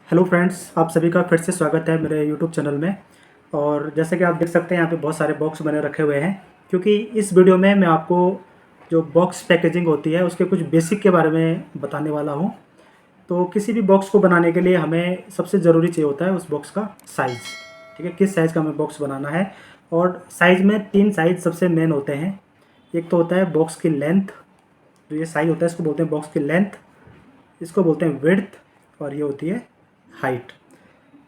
Hello friends, आप सभी का फिर से स्वागत है मेरे यूट्यूब चैनल में। और जैसे कि आप देख सकते हैं यहाँ पे बहुत सारे बॉक्स बने रखे हुए हैं, क्योंकि इस वीडियो में मैं आपको जो बॉक्स पैकेजिंग होती है उसके कुछ बेसिक के बारे में बताने वाला हूँ। तो किसी भी बॉक्स को बनाने के लिए हमें सबसे ज़रूरी चाहिए होता है उस बॉक्स का साइज़। ठीक है, किस साइज़ का हमें बॉक्स बनाना है। और साइज़ में 3 साइज़ सबसे मेन होते हैं। एक तो होता है बॉक्स की लेंथ, जो ये साइज़ होता है इसको बोलते हैं बॉक्स की लेंथ, इसको बोलते हैं विड्थ, और ये होती है हाइट।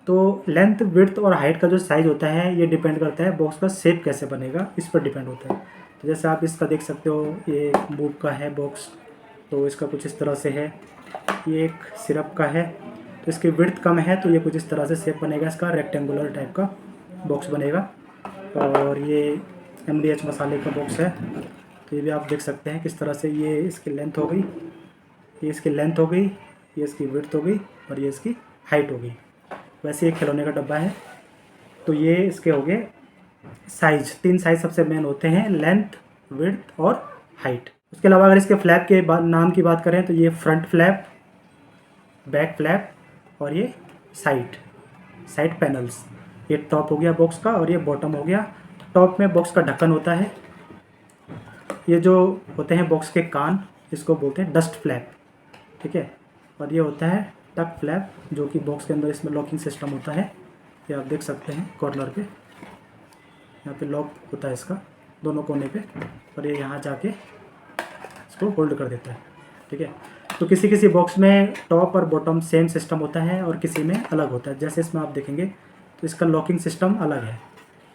तो लेंथ, विड्थ और हाइट का जो साइज़ होता है ये डिपेंड करता है बॉक्स का शेप कैसे बनेगा, इस पर डिपेंड होता है। तो जैसे आप इसका देख सकते हो, ये मूव का है बॉक्स, तो इसका कुछ इस तरह से है। ये एक सिरप का है, तो इसकी विड्थ कम है तो ये कुछ इस तरह से शेप बनेगा, इसका रेक्टेंगुलर टाइप का बॉक्स बनेगा। और ये MDH मसाले का बॉक्स है, तो ये भी आप देख सकते हैं किस तरह से। ये इसकी लेंथ हो गई, ये इसकी लेंथ हो गई, ये इसकी विड्थ हो गई और ये इसकी हाइट हो गई। वैसे एक खिलौने का डब्बा है, तो ये इसके हो गए साइज। 3 साइज सबसे मेन होते हैं, लेंथ, विड्थ और हाइट। उसके अलावा अगर इसके फ्लैप के नाम की बात करें तो ये फ्रंट फ्लैप, बैक फ्लैप और ये साइड साइड पैनल्स। ये टॉप हो गया बॉक्स का और ये बॉटम हो गया। टॉप में बॉक्स का ढक्कन होता है। ये जो होते हैं बॉक्स के कान, इसको बोलते हैं डस्ट फ्लैप। ठीक है, और ये होता है टक फ्लैप, जो कि बॉक्स के अंदर इसमें लॉकिंग सिस्टम होता है। ये आप देख सकते हैं कॉर्नर पे, यहाँ पे लॉक होता है इसका दोनों कोने पे, और ये यहाँ जाके इसको होल्ड कर देता है। ठीक है, तो किसी किसी बॉक्स में टॉप और बॉटम सेम सिस्टम होता है और किसी में अलग होता है। जैसे इसमें आप देखेंगे तो इसका लॉकिंग सिस्टम अलग है।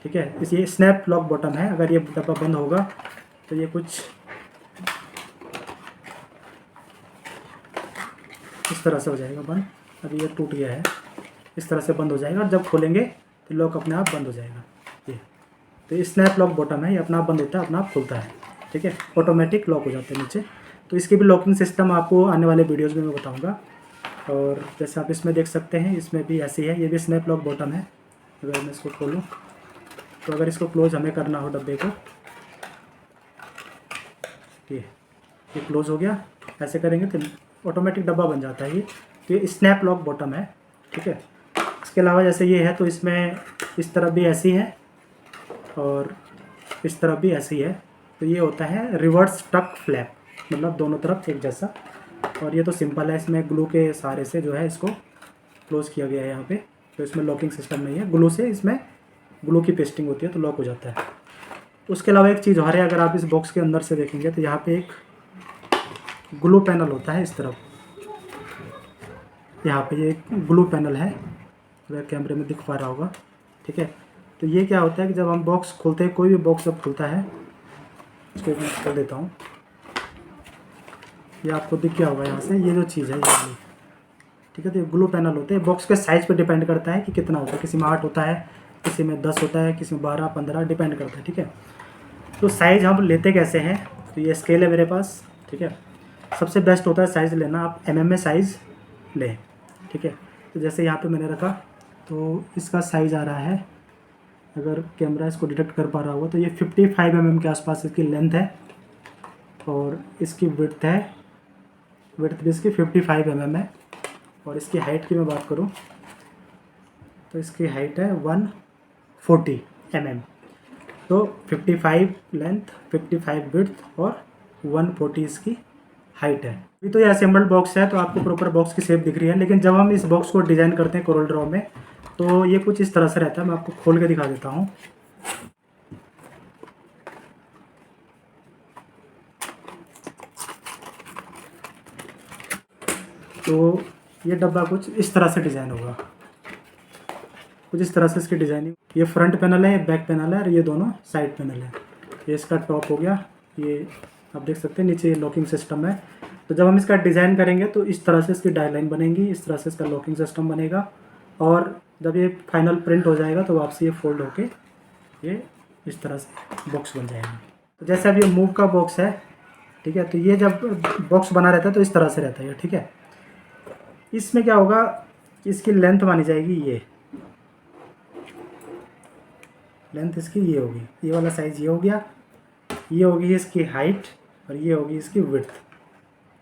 ठीक है, इस ये स्नैप लॉक बॉटम है। अगर ये डब्बा बंद होगा तो ये कुछ इस तरह से हो जाएगा बंद। अभी ये टूट गया है, इस तरह से बंद हो जाएगा, और जब खोलेंगे तो लॉक अपने आप बंद हो जाएगा। ये तो ये स्नैप लॉक बॉटम है, ये अपना आप बंद होता है, अपना आप खुलता है। ठीक है, ऑटोमेटिक लॉक हो जाते हैं नीचे। तो इसकी भी लॉकिंग सिस्टम आपको आने वाले वीडियोज़ में मैं बताऊँगा। और जैसे आप इसमें देख सकते हैं, इसमें भी ऐसी है, ये भी स्नैप लॉक बॉटम है। अगर मैं इसको खोलूँ तो अगर इसको क्लोज हमें करना हो डब्बे को, ये क्लोज हो गया। ऐसे करेंगे तो ऑटोमेटिक डब्बा बन जाता है ये। तो ये स्नैप लॉक बॉटम है। ठीक है, इसके अलावा जैसे ये है तो इसमें इस तरफ भी ऐसी है और इस तरफ भी ऐसी है। तो ये होता है रिवर्स टक फ्लैप, मतलब दोनों तरफ एक जैसा। और ये तो सिंपल है, इसमें ग्लू के सहारे से जो है इसको क्लोज़ किया गया है यहाँ पे। तो इसमें लॉकिंग सिस्टम नहीं है, ग्लू से, इसमें ग्लू की पेस्टिंग होती है तो लॉक हो जाता है। उसके अलावा एक चीज़ और है, अगर आप इस बॉक्स के अंदर से देखेंगे तो यहाँ पे एक ग्लू पैनल होता है इस तरफ। यहाँ पे ये एक ग्लू पैनल है, अगर कैमरे में दिख पा रहा होगा। ठीक है, तो ये क्या होता है कि जब हम बॉक्स खोलते हैं, कोई भी बॉक्स जब खुलता है, इसको मैं खोल देता हूँ, ये आपको दिख गया होगा यहाँ से, ये जो चीज़ है ये वाली। ठीक है, तो ये ग्लू पैनल होते हैं। बॉक्स के साइज़ पे डिपेंड करता है कि कितना होता है, किसी में 8 होता है, किसी में 10 होता है, किसी में 12, 15, डिपेंड करता है। ठीक है, तो साइज़ हम लेते कैसे हैं, तो ये स्केल है मेरे पास। ठीक है, सबसे बेस्ट होता है साइज़ लेना, आप mm में साइज़ लें। ठीक है, तो जैसे यहाँ पे मैंने रखा तो इसका साइज़ आ रहा है, अगर कैमरा इसको डिटेक्ट कर पा रहा होगा तो ये 55 mm के आसपास इसकी लेंथ है। और इसकी विड्थ है, विड्थ भी इसकी 55 mm है। और इसकी हाइट की मैं बात करूँ तो इसकी हाइट है 140 mm। तो 55 लेंथ, 55 विड्थ और 140 इसकी हाइट है। अभी तो ये असेंबल्ड बॉक्स है तो आपको प्रॉपर बॉक्स की शेप दिख रही है, लेकिन जब हम इस बॉक्स को डिज़ाइन करते हैं कोरल ड्रॉ में तो ये कुछ इस तरह से रहता है। मैं आपको खोल के दिखा देता हूँ। तो ये डब्बा कुछ इस तरह से डिज़ाइन होगा, कुछ इस तरह से इसकी डिज़ाइनिंग। ये फ्रंट पैनल है, ये बैक पैनल है और ये दोनों साइड पैनल है। ये इसका टॉप हो गया, ये आप देख सकते हैं नीचे लॉकिंग सिस्टम है। तो जब हम इसका डिज़ाइन करेंगे तो इस तरह से इसकी डायलाइन बनेगी, इस तरह से इसका लॉकिंग सिस्टम बनेगा। और जब ये फाइनल प्रिंट हो जाएगा तो वापसी ये फोल्ड होके ये इस तरह से बॉक्स बन जाएगा। तो जैसे अब ये मूव का बॉक्स है, ठीक है, तो ये जब बॉक्स बना रहता है तो इस तरह से रहता है ये। ठीक है, इसमें क्या होगा कि इसकी लेंथ मानी जाएगी, ये लेंथ इसकी ये होगी, ये वाला साइज़ ये हो गया, ये होगी इसकी हाइट और ये होगी इसकी विड्थ,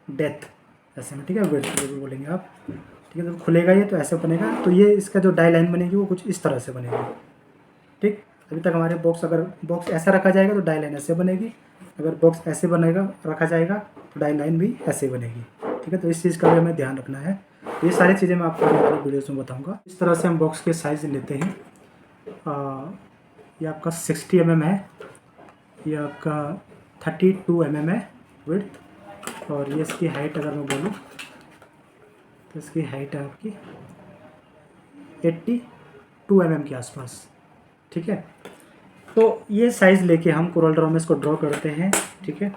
डेप्थ ऐसे में। ठीक है, विड्थ जो भी बोलेंगे आप। ठीक है। तो खुलेगा ये तो ऐसे बनेगा, तो ये इसका जो डाई लाइन बनेगी वो कुछ इस तरह से बनेगी। ठीक, अभी तक हमारे बॉक्स, अगर बॉक्स ऐसा रखा जाएगा तो डाई लाइन ऐसे बनेगी, अगर बॉक्स ऐसे बनेगा रखा जाएगा तो डाई लाइन भी ऐसे बनेगी। ठीक है, तो इस चीज़ का भी हमें ध्यान रखना है। ये सारी चीज़ें मैं आपको आने वाली वीडियोज़ में बताऊँगा। इस तरह से हम बॉक्स के साइज़ लेते हैं। ये आपका 60 mm है, ये आपका 32 mm है विड्थ, और ये इसकी हाइट अगर मैं बोलूँ तो इसकी हाइट है आपकी 82 mm के आसपास। ठीक है, तो ये साइज़ लेके हम कोरल ड्रॉ में इसको ड्रॉ करते हैं। ठीक है,